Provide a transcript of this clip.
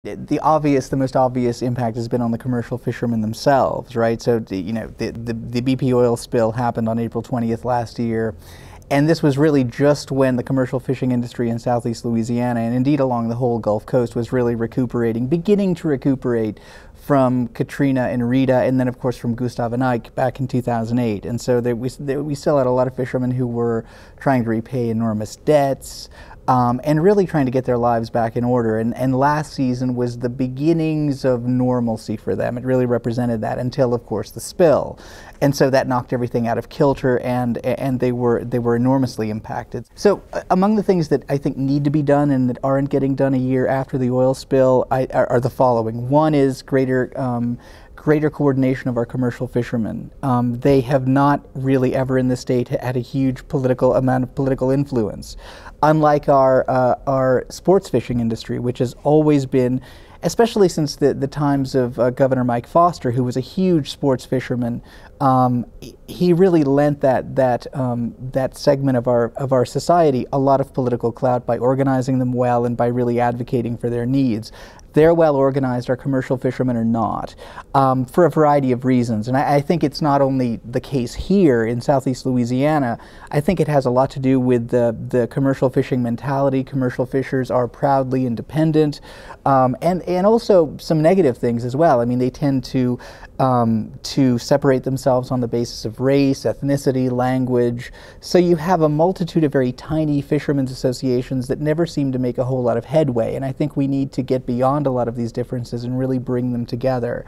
The most obvious impact has been on the commercial fishermen themselves, right? So, the BP oil spill happened on April 20th last year, and this was really just when the commercial fishing industry in southeast Louisiana, and indeed along the whole Gulf Coast, was really beginning to recuperate from Katrina and Rita, and then of course from Gustav and Ike back in 2008. And so we still had a lot of fishermen who were trying to repay enormous debts, and really trying to get their lives back in order. And last season was the beginnings of normalcy for them. It really represented that until, of course, the spill. And so that knocked everything out of kilter, and they were enormously impacted. So among the things that I think need to be done and that aren't getting done a year after the oil spill are the following. One is greater coordination of our commercial fishermen. They have not really ever in the state had a huge amount of political influence. Unlike our sports fishing industry, which has always been, especially since the times of Governor Mike Foster, who was a huge sports fisherman, he really lent that segment of our society a lot of political clout by organizing them well and by really advocating for their needs. They're well organized, our commercial fishermen are not, for a variety of reasons. And I think it's not only the case here in southeast Louisiana. I think it has a lot to do with the commercial fishing mentality. Commercial fishers are proudly independent, and also some negative things as well. I mean, they tend to separate themselves on the basis of race, ethnicity, language. So you have a multitude of very tiny fishermen's associations that never seem to make a whole lot of headway. And I think we need to get beyond a lot of these differences and really bring them together.